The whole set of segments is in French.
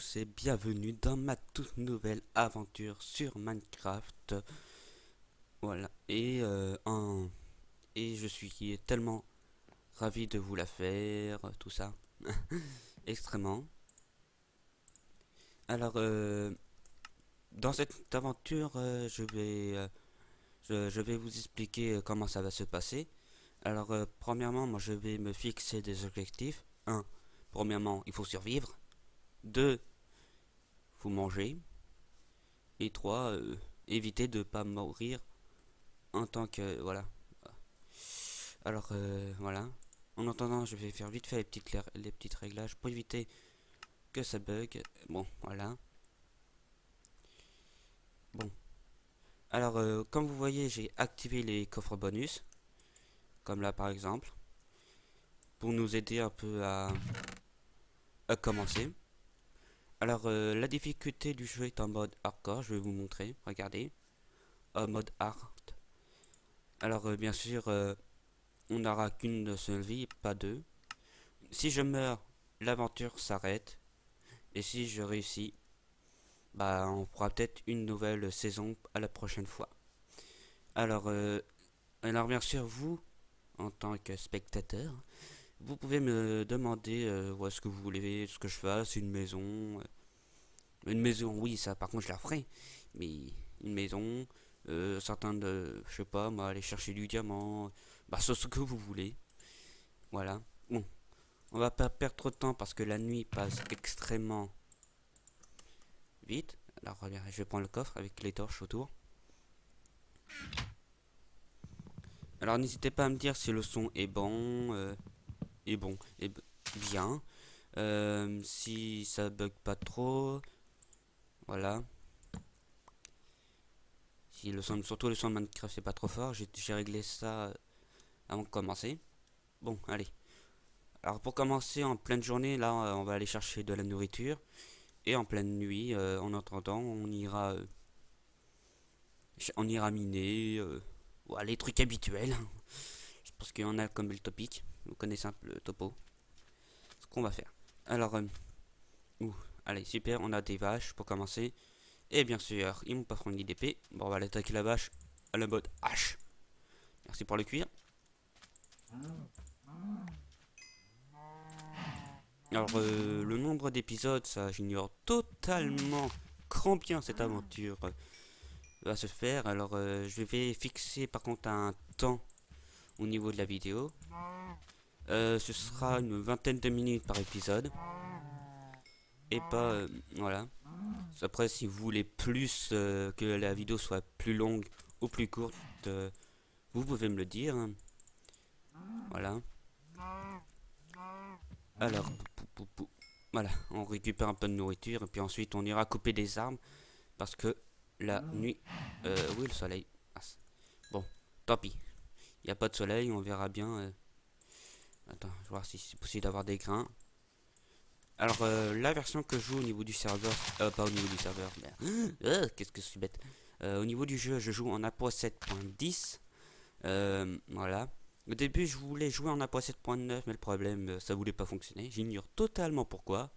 tous et bienvenue dans ma toute nouvelle aventure sur Minecraft. Voilà, et je suis tellement ravi de vous la faire, tout ça, extrêmement. Alors, dans cette aventure, je vais vous expliquer comment ça va se passer. Alors, premièrement, moi je vais me fixer des objectifs. Un, premièrement, il faut survivre. Deux, faut manger. Et 3, éviter de pas mourir en tant que... Voilà. Alors, voilà. En attendant, je vais faire vite fait les petites réglages pour éviter que ça bug. Bon, voilà. Bon. Alors, comme vous voyez, j'ai activé les coffres bonus. Comme là, par exemple. Pour nous aider un peu à commencer. Alors, la difficulté du jeu est en mode hardcore. Je vais vous montrer. Regardez. En mode hard. Alors, bien sûr, on n'aura qu'une seule vie, pas deux. Si je meurs, l'aventure s'arrête. Et si je réussis, bah on fera peut-être une nouvelle saison à la prochaine fois. Alors, alors bien sûr, vous, en tant que spectateur, vous pouvez me demander où est-ce que vous voulez ce que je fasse, une maison. Une maison, oui, ça par contre je la ferai. Mais une maison, certains de, je sais pas, moi, aller chercher du diamant, bah c'est ce que vous voulez. Voilà. Bon, on va pas perdre trop de temps parce que la nuit passe extrêmement vite. Alors regarde, je vais prendre le coffre avec les torches autour. Alors n'hésitez pas à me dire si le son est bon, et bien. Si ça bug pas trop, voilà. Si le son, surtout le son de Minecraft c'est pas trop fort, j'ai réglé ça avant de commencer. Bon, allez. Alors pour commencer en pleine journée, là on va aller chercher de la nourriture. Et en pleine nuit, en attendant, on ira miner, voilà, les trucs habituels. Je pense qu'il y en a comme le topic. Vous connaissez un peu le topo. Ce qu'on va faire. Alors, allez, super, on a des vaches pour commencer. Et bien sûr, ils m'ont pas fourni d'épée. Bon, on va aller attaquer la vache à la mode hache. Merci pour le cuir. Alors, le nombre d'épisodes, ça, j'ignore totalement combien cette aventure va se faire. Alors, je vais fixer par contre un temps au niveau de la vidéo. Ce sera une vingtaine de minutes par épisode. Et pas... voilà. Après, si vous voulez plus que la vidéo soit plus longue ou plus courte, vous pouvez me le dire. Voilà. Alors, voilà, on récupère un peu de nourriture et puis ensuite on ira couper des arbres parce que la nuit... oui, le soleil. Ah, bon, tant pis. Il n'y a pas de soleil, on verra bien. Attends, je vais voir si c'est possible d'avoir des grains. Alors, la version que je joue au niveau du serveur, pas au niveau du serveur, mais qu'est-ce que je suis bête. Au niveau du jeu, je joue en APO 7.10. Voilà. Au début, je voulais jouer en APO 7.9, mais le problème, ça voulait pas fonctionner. J'ignore totalement pourquoi.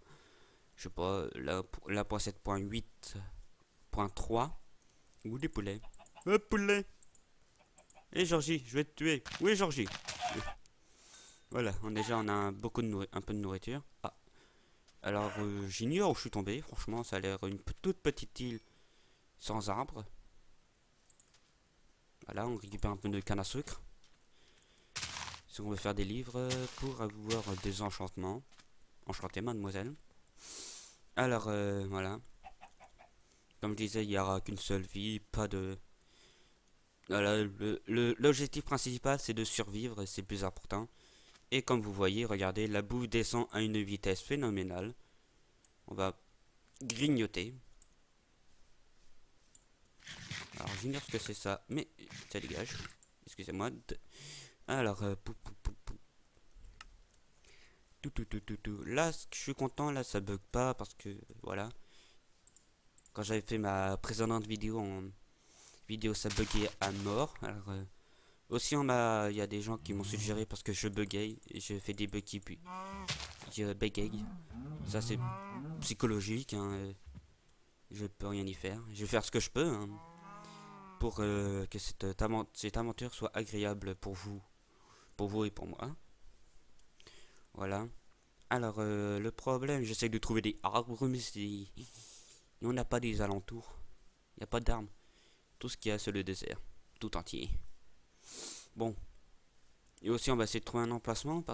Je sais pas, l'APO 7.8.3. Ou des poulets. Poulet. Et Georgie, je vais te tuer. Oui, Georgie. Voilà, déjà on a un peu de nourriture. Ah, alors, j'ignore où je suis tombé. Franchement, ça a l'air une toute petite île sans arbres. Voilà, on récupère un peu de canne à sucre. Si on veut faire des livres pour avoir des enchantements. Enchanté, mademoiselle. Alors, voilà. Comme je disais, il n'y aura qu'une seule vie, pas de... Voilà, l'objectif principal, c'est de survivre, c'est le plus important. Et comme vous voyez, regardez, la boue descend à une vitesse phénoménale. On va grignoter. Alors, j'ignore ce que c'est ça, mais ça dégage. Excusez-moi. Alors, là, je suis content, là, ça bug pas parce que, voilà. Quand j'avais fait ma précédente vidéo, ça buguait à mort. Alors, aussi, il y a des gens qui m'ont suggéré parce que je buguais et je fais des bugs qui bégaye. Ça c'est psychologique, hein, je peux rien y faire. Je vais faire ce que je peux, hein, pour que cette aventure soit agréable pour vous et pour moi. Voilà. Alors le problème, j'essaie de trouver des arbres, mais on n'a pas des alentours. Il n'y a pas d'arbres. Tout ce qu'il y a, c'est le désert, tout entier. Bon. Et aussi, on va essayer de trouver un emplacement.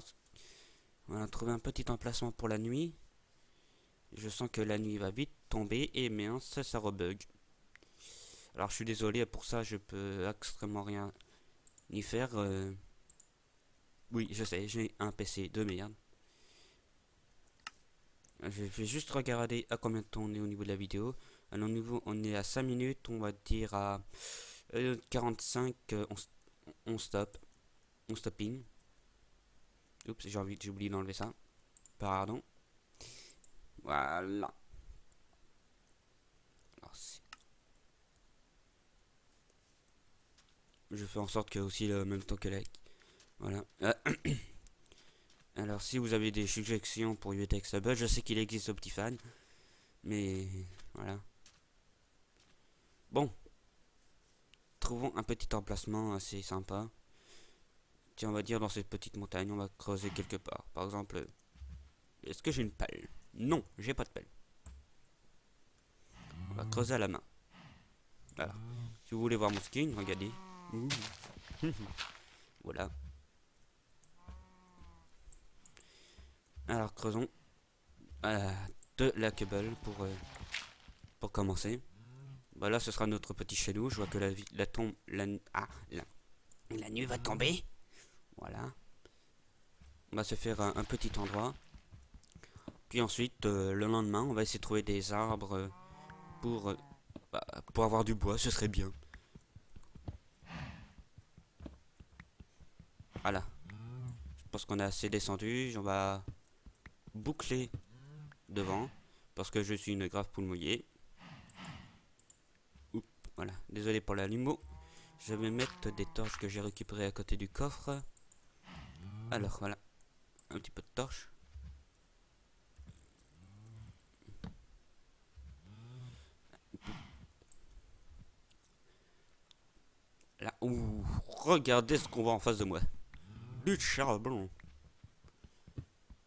On va trouver un petit emplacement pour la nuit. Je sens que la nuit va vite tomber et bien ça rebug. Alors je suis désolé, pour ça je peux extrêmement rien y faire. Oui, je sais, j'ai un PC de merde. Je vais juste regarder à combien de temps on est au niveau de la vidéo. Alors, au niveau, on est à 5 minutes, on va dire à 45, on stop. On stopping. Oups, j'ai oublié d'enlever ça. Pardon. Voilà. Alors, je fais en sorte que aussi le même temps que like. Voilà. Alors si vous avez des suggestions pour UTXable, je sais qu'il existe Optifan, mais voilà. Bon, trouvons un petit emplacement assez sympa. Tiens, on va dire dans cette petite montagne, on va creuser quelque part. Par exemple, est-ce que j'ai une pelle? Non, j'ai pas de pelle. On va creuser à la main. Voilà. Si vous voulez voir mon skin, regardez. Voilà. Alors creusons de la cable pour commencer. Voilà, ce sera notre petit chelou. Je vois que la nuit va tomber. Voilà. On va se faire un petit endroit. Puis ensuite, le lendemain, on va essayer de trouver des arbres pour, pour avoir du bois. Ce serait bien. Voilà. Je pense qu'on est assez descendu. On va boucler devant. Parce que je suis une grave poule mouillée. Oups, voilà. Désolé pour la limo. Je vais mettre des torches que j'ai récupérées à côté du coffre. Alors voilà. Un petit peu de torche. Là, ouh, regardez ce qu'on voit en face de moi. Du charbon.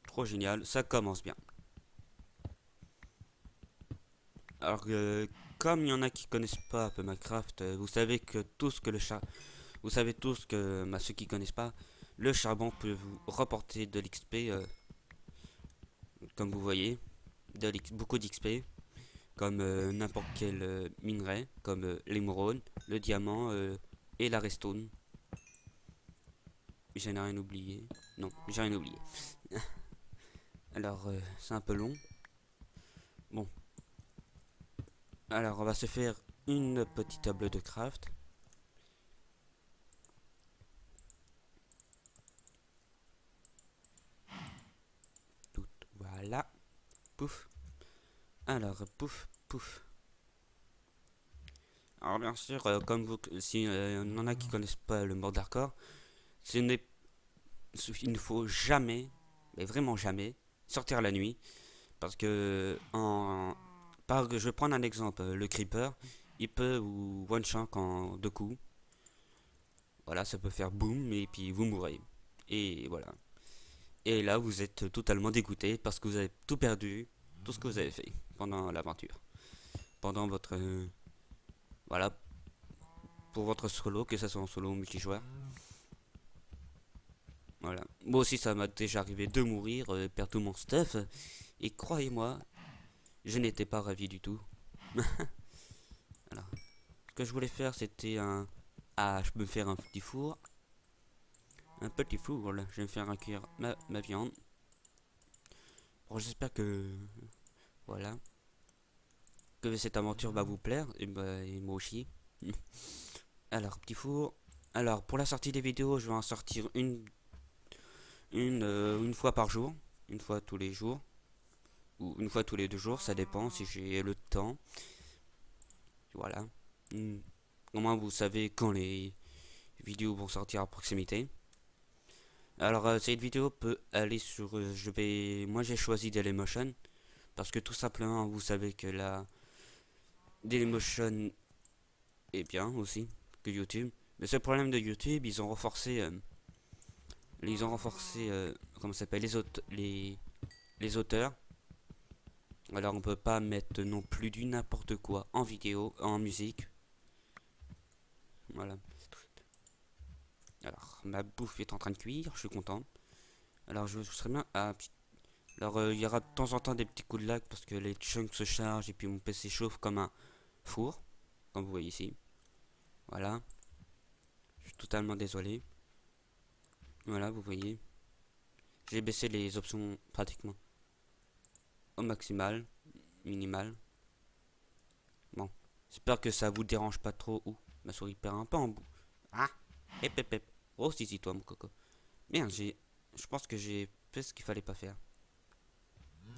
Trop génial, ça commence bien. Alors, comme il y en a qui connaissent pas un peu Minecraft, vous savez que tout ce que vous savez tous que, ceux qui connaissent pas, le charbon peut vous rapporter de l'XP, comme vous voyez, beaucoup d'XP, comme n'importe quel minerai, comme l'émeraude, le diamant et la redstone. J'en ai rien oublié. Non, j'ai rien oublié. Alors, c'est un peu long. Bon. Alors, on va se faire une petite table de craft. Tout, voilà. Pouf. Alors, pouf, pouf. Alors, bien sûr, comme vous, si on en a qui connaissent pas le mode hardcore, il ne faut jamais, mais vraiment jamais, sortir la nuit. Parce que, je vais prendre un exemple. Le creeper, il peut vous one shot en 2 coups. Voilà, ça peut faire boum et puis vous mourrez. Et voilà. Et là, vous êtes totalement dégoûté parce que vous avez tout perdu, tout ce que vous avez fait pendant l'aventure. Pendant votre. Voilà, pour votre solo, que ce soit en solo ou multijoueur. Voilà. Moi aussi, ça m'a déjà arrivé de mourir, perdre tout mon stuff. Et croyez-moi, je n'étais pas ravi du tout. Alors, ce que je voulais faire, c'était un. Ah, je peux me faire un petit four. Un petit four, là. Je vais me faire cuire ma viande. Bon, j'espère que. Voilà. Que cette aventure va vous plaire. Et moi aussi. Alors, petit four. Alors, pour la sortie des vidéos, je vais en sortir une fois par jour. Une fois tous les jours. Ou une fois tous les 2 jours, ça dépend si j'ai le temps. Voilà. Au moins, vous savez quand les vidéos vont sortir à proximité. Alors cette vidéo peut aller sur, moi j'ai choisi Dailymotion parce que tout simplement vous savez que la Dailymotion est bien aussi que YouTube. Mais ce problème de YouTube, comment ça s'appelle, les auteurs. Alors on peut pas mettre non plus du n'importe quoi en vidéo, en musique. Voilà. Alors ma bouffe est en train de cuire, je suis content. Alors je serais bien. Alors il y aura de temps en temps des petits coups de lag parce que les chunks se chargent et puis mon PC chauffe comme un four, comme vous voyez ici. Voilà. Je suis totalement désolé. Voilà, vous voyez. J'ai baissé les options pratiquement au maximal, minimal. Bon, j'espère que ça vous dérange pas trop. Ouh, ma souris perd un peu en bout. Ah, hep hep hep. Oh, si, toi, mon coco. Merde, je pense que j'ai fait ce qu'il fallait pas faire.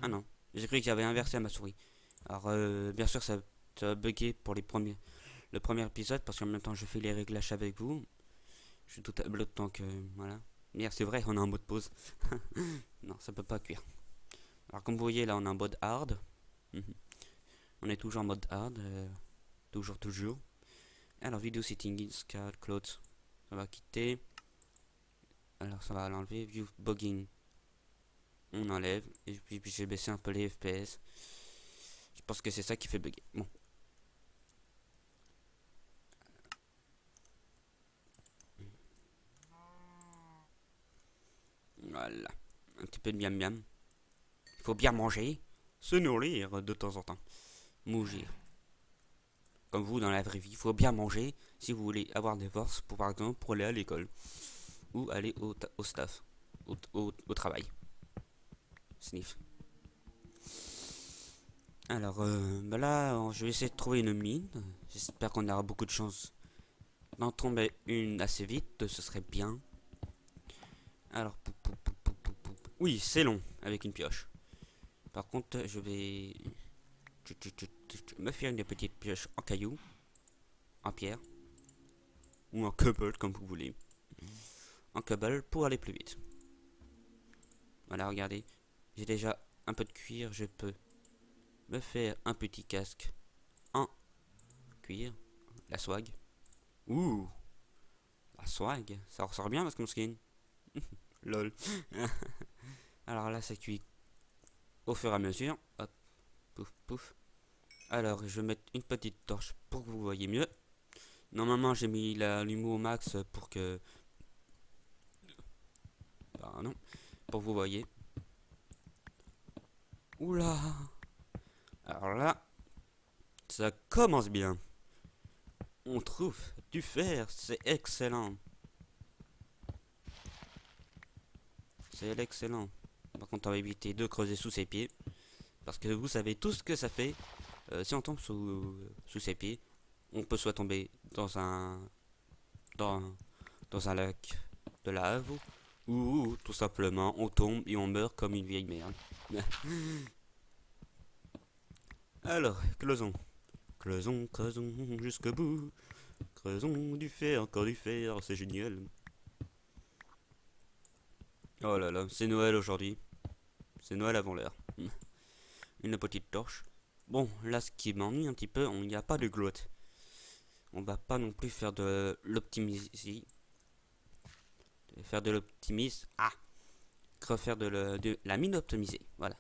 Ah non, j'ai cru que j'avais inversé ma souris. Alors, bien sûr, ça va bugger pour le premier épisode parce qu'en même temps, je fais les réglages avec vous. Je suis tout à bloc tant que. Voilà. Merde, c'est vrai, on est en mode pause. Non, ça peut pas cuire. Alors, comme vous voyez, là, on est en mode hard. On est toujours en mode hard. Toujours. Alors, vidéo settings, Scar, Cloud. Ça va quitter. Alors, ça va l'enlever. View bogging. On enlève. Et puis, j'ai baissé un peu les FPS. Je pense que c'est ça qui fait bugger. Bon. Voilà. Un petit peu de miam miam. Il faut bien manger. Se nourrir de temps en temps. Maugir. Comme vous dans la vraie vie, il faut bien manger si vous voulez avoir des forces pour, par exemple, pour aller à l'école. Ou aller au staff. Au travail. Sniff. Alors, bah là, je vais essayer de trouver une mine. J'espère qu'on aura beaucoup de chance d'en tomber une assez vite. Ce serait bien. Alors, oui, c'est long avec une pioche. Par contre, je vais me faire une petite pioche en caillou, en pierre, ou en cobble, comme vous voulez. En cobble pour aller plus vite. Voilà, regardez. J'ai déjà un peu de cuir. Je peux me faire un petit casque en cuir. La swag. Ouh, la swag. Ça ressort bien parce que mon skin. Lol. Alors là, ça cuit au fur et à mesure. Hop, pouf, pouf. Alors, je vais mettre une petite torche pour que vous voyez mieux. Normalement, j'ai mis la lumo au max pour que. Pardon. Pour que vous voyez. Oula. Alors là, ça commence bien. On trouve du fer, c'est excellent. C'est excellent. Par contre, on va éviter de creuser sous ses pieds. Parce que vous savez tout ce que ça fait. Si on tombe sous ses pieds, on peut soit tomber dans, dans un lac de lave, ou tout simplement on tombe et on meurt comme une vieille merde. Alors, creusons jusqu'au bout. Creusons du fer, encore du fer, c'est génial. Oh là là, c'est Noël aujourd'hui. C'est Noël avant l'heure. Une petite torche. Bon, là, ce qui m'ennuie un petit peu, il n'y a pas de grotte. On va pas non plus faire de l'optimisme. Faire de l'optimisme. Ah, refaire de la mine optimisée. Voilà.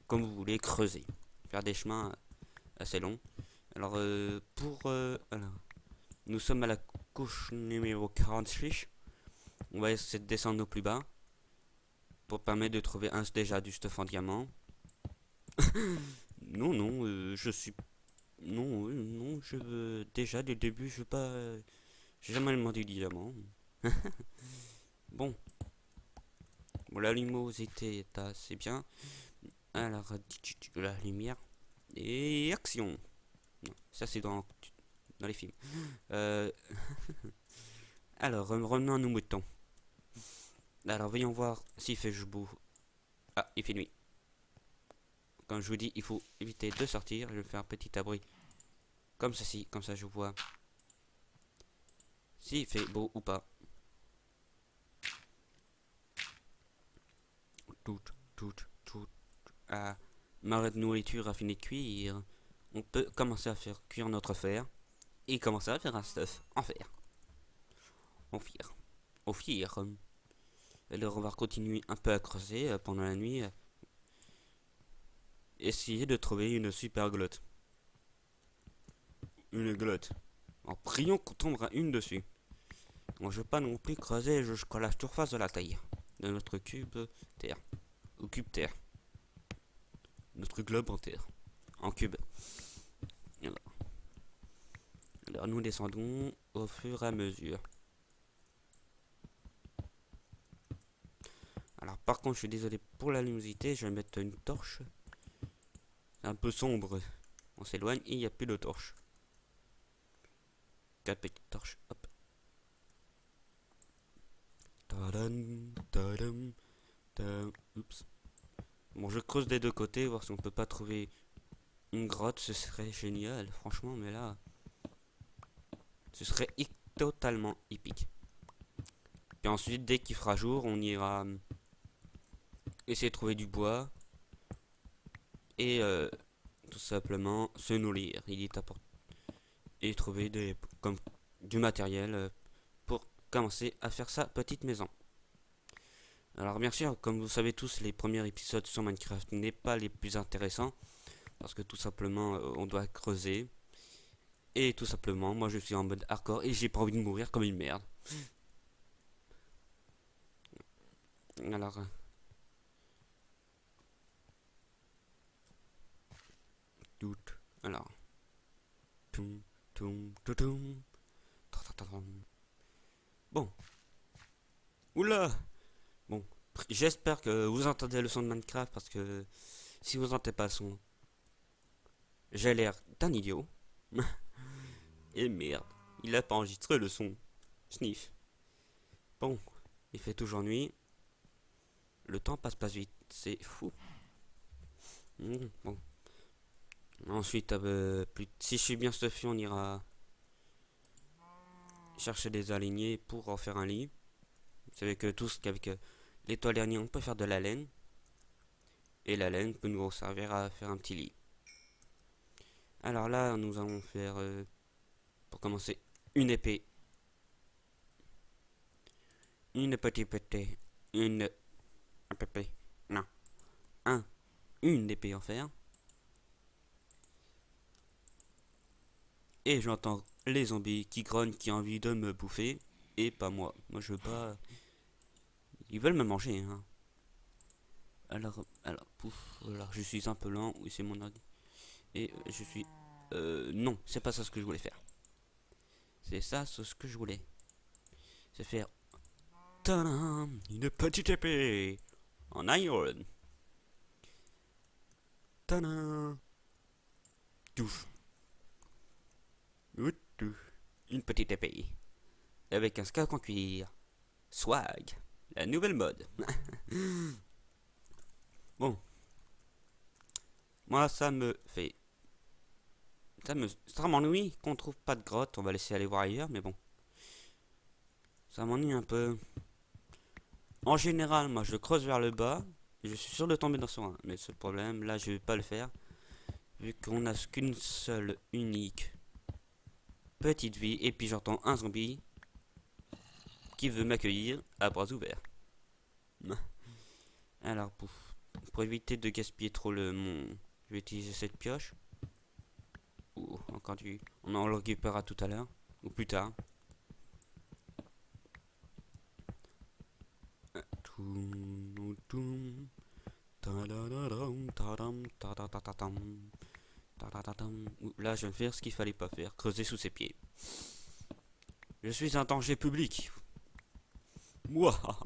Comme vous voulez, creuser. Faire des chemins assez longs. Alors, alors, nous sommes à la couche numéro 46. On va essayer de descendre au plus bas. Pour permettre de trouver déjà du stuff en diamant. Non, je suis. Non, je veux. Déjà, dès le début, je veux pas. J'ai jamais demandé du diamant. Bon. Bon, la luminosité est assez bien. Alors, la lumière. Et action. Non, ça, c'est dans les films. Euh, alors, revenons à nos moutons. Alors, voyons voir s'il fait beau. Ah, il fait nuit. Comme je vous dis, il faut éviter de sortir. Je vais faire un petit abri comme ceci. Comme ça, je vois s'il fait beau ou pas. tout, tout, tout. Ah, ma nourriture a fini de cuire. On peut commencer à faire cuire notre fer et commencer à faire un stuff en fer. En fer. Au fer. Alors on va continuer un peu à creuser pendant la nuit. Essayer de trouver une super glotte. Une glotte. En priant qu'on tombera une dessus. On ne veut pas non plus creuser jusqu'à la surface de la taille de notre cube terre. Ou cube terre. Notre globe en terre. En cube. Alors nous descendons au fur et à mesure. Alors par contre je suis désolé pour la luminosité, je vais mettre une torche. C'est un peu sombre. On s'éloigne et il n'y a plus de torche. 4 petites torches. Hop. Tadam, tadam, tadam. Oups. Bon je creuse des deux côtés, voir si on peut pas trouver une grotte, ce serait génial, franchement, mais là, ce serait totalement épique. Puis ensuite, dès qu'il fera jour, on ira essayer de trouver du bois et tout simplement se nourrir. Il est important et trouver comme du matériel pour commencer à faire sa petite maison. Alors bien sûr, comme vous savez tous, les premiers épisodes sur Minecraft n'est pas les plus intéressants parce que tout simplement on doit creuser. Et tout simplement, moi je suis en mode hardcore et j'ai pas envie de mourir comme une merde. Alors. Alors. Bon. Oula. Bon. J'espère que vous entendez le son de Minecraft parce que si vous entendez pas le son, j'ai l'air d'un idiot. Et merde, il a pas enregistré le son. Sniff. Bon, il fait toujours nuit. Le temps passe pas vite, c'est fou. Bon. Ensuite, si je suis bien stuffé, on ira chercher des araignées pour en faire un lit. Vous savez que tous qu'avec les toiles d'araignée, on peut faire de la laine. Et la laine peut nous servir à faire un petit lit. Alors là, nous allons faire, pour commencer, une épée. Une petite épée. Une épée. Non. Une épée en fer. Et j'entends les zombies qui grognent, qui ont envie de me bouffer. Et pas moi. Moi je veux pas. Ils veulent me manger, hein. Alors, pouf. Alors, je suis un peu lent. Oui, c'est mon ordi. Et je suis. Non, c'est pas ça ce que je voulais faire. C'est ça ce que je voulais. C'est faire. Tadam, une petite épée en iron. Tadam. Touf. Une petite épée. Avec un scalp en cuir. Swag. La nouvelle mode. Bon. Moi, ça me fait. Ça m'ennuie qu'on trouve pas de grotte. On va laisser aller voir ailleurs, mais bon. Ça m'ennuie un peu. En général, moi, je creuse vers le bas. Et je suis sûr de tomber dans son. Mais ce problème, là, je vais pas le faire. Vu qu'on a qu'une seule, unique petite vie. Et puis j'entends un zombie qui veut m'accueillir à bras ouverts. Alors, pour éviter de gaspiller trop je vais utiliser cette pioche. Ou encore du. On en récupérera tout à l'heure. Ou plus tard. Là, je viens de faire ce qu'il fallait pas faire. Creuser sous ses pieds. Je suis un danger public. Mouah.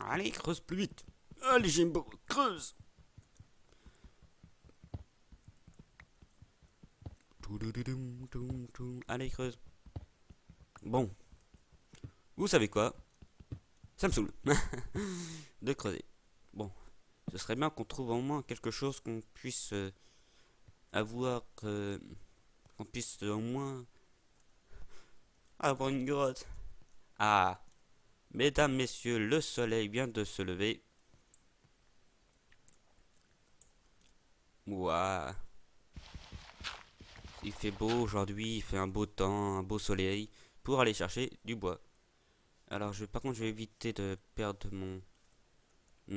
Allez, creuse plus vite. Allez, Jimbo, creuse. Allez, creuse. Bon. Vous savez quoi? Ça me saoule de creuser. Bon. Ce serait bien qu'on trouve au moins quelque chose qu'on puisse avoir. Qu'on puisse au moins avoir une grotte. Ah. Mesdames, messieurs, le soleil vient de se lever. Ouah. Il fait beau aujourd'hui, il fait un beau temps, un beau soleil pour aller chercher du bois. Alors par contre, je vais éviter de perdre mon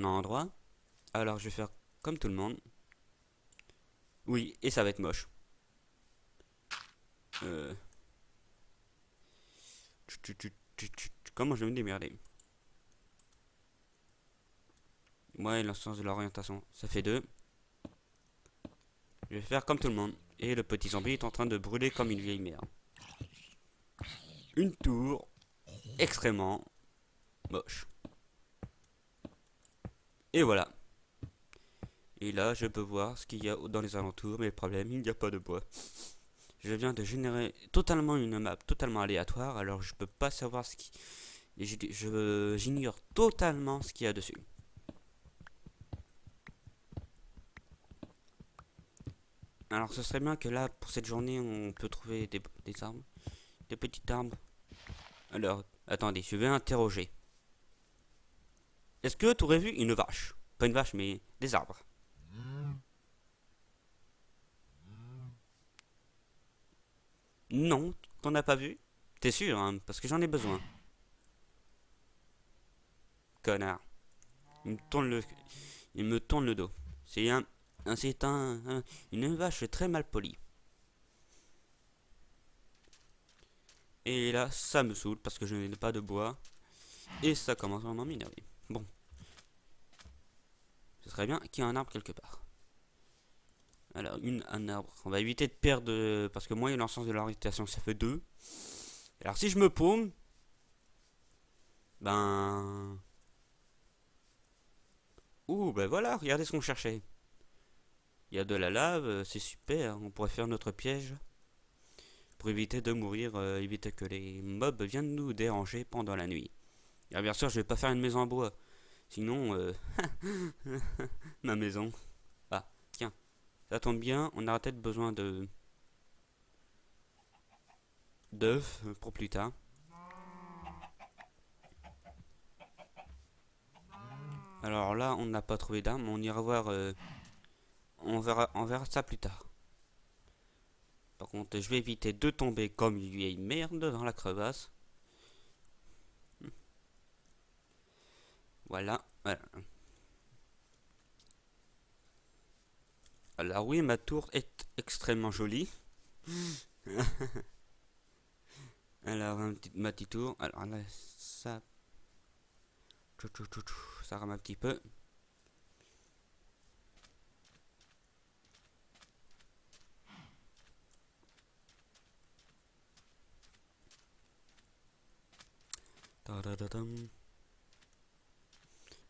endroit. Alors je vais faire comme tout le monde. Oui, et ça va être moche. Euh... Comment je vais me démerder? Ouais, l'instance de l'orientation, ça fait 2. Je vais faire comme tout le monde. Et le petit zombie est en train de brûler comme une vieille mère. Une tour extrêmement moche. Et voilà. Et là, je peux voir ce qu'il y a dans les alentours, mais le problème, il n'y a pas de bois. Je viens de générer totalement une map totalement aléatoire, alors je peux pas savoir ce qui... J'ignore totalement ce qu'il y a dessus. Alors ce serait bien que là, pour cette journée, on peut trouver des arbres. Des petits arbres. Alors, attendez, je vais interroger. Est-ce que tu aurais vu une vache? Pas une vache, mais des arbres. Non, t'en as pas vu? T'es sûr, hein, parce que j'en ai besoin. Connard. Il me tourne le dos. C'est une vache très mal polie. Et là, ça me saoule parce que je n'ai pas de bois. Et ça commence vraiment à m'énerver. Bon. Ce serait bien qu'il y ait un arbre quelque part. Alors, un arbre. On va éviter de perdre. Parce que moi, il y a l'ensemble de l'orientation, ça fait 2. Alors, si je me paume. Ben. Ouh, ben voilà, regardez ce qu'on cherchait. Il y a de la lave, c'est super. On pourrait faire notre piège. Pour éviter de mourir, éviter que les mobs viennent nous déranger pendant la nuit. Et bien sûr, je vais pas faire une maison en bois. Sinon, ma maison. Ah, tiens, ça tombe bien, on aura peut-être besoin de d'œufs pour plus tard. Alors là, on n'a pas trouvé d'armes, on ira voir. On verra ça plus tard. Par contre, je vais éviter de tomber comme une vieille merde dans la crevasse. Voilà, voilà. Alors oui, ma tour est extrêmement jolie. Alors, ma petite tour. Alors là, ça... Ça rame un petit peu.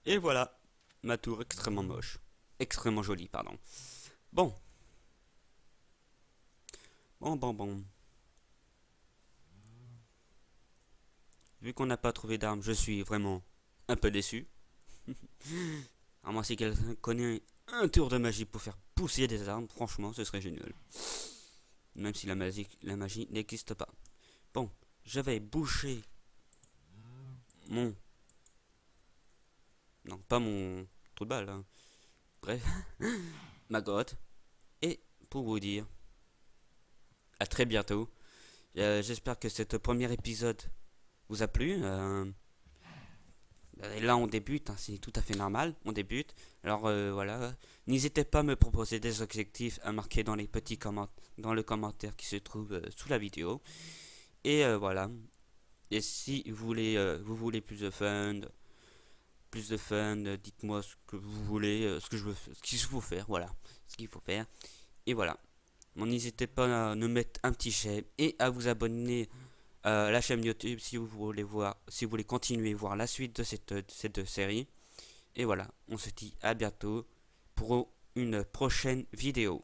Et voilà, ma tour extrêmement moche. Extrêmement jolie, pardon. Bon. Bon. Vu qu'on n'a pas trouvé d'armes, je suis vraiment un peu déçu. À moins si quelqu'un connaît un tour de magie pour faire pousser des armes, franchement, ce serait génial. Même si la magie n'existe pas. Bon, je vais boucher mon... Non, pas mon trou de balle. Hein. Bref, ma grotte. Et pour vous dire, à très bientôt. J'espère que ce premier épisode vous a plu. Là, on débute, hein, c'est tout à fait normal. On débute. Alors voilà, n'hésitez pas à me proposer des objectifs à marquer dans les petits dans le commentaire qui se trouve sous la vidéo. Et voilà. Et si vous voulez plus de fun, dites-moi ce que vous voulez, ce qu'il faut faire. Voilà, ce qu'il faut faire. Et voilà. N'hésitez pas à nous mettre un petit j'aime et à vous abonner à la chaîne YouTube si vous voulez si vous voulez continuer à voir la suite de cette série. Et voilà, on se dit à bientôt pour une prochaine vidéo.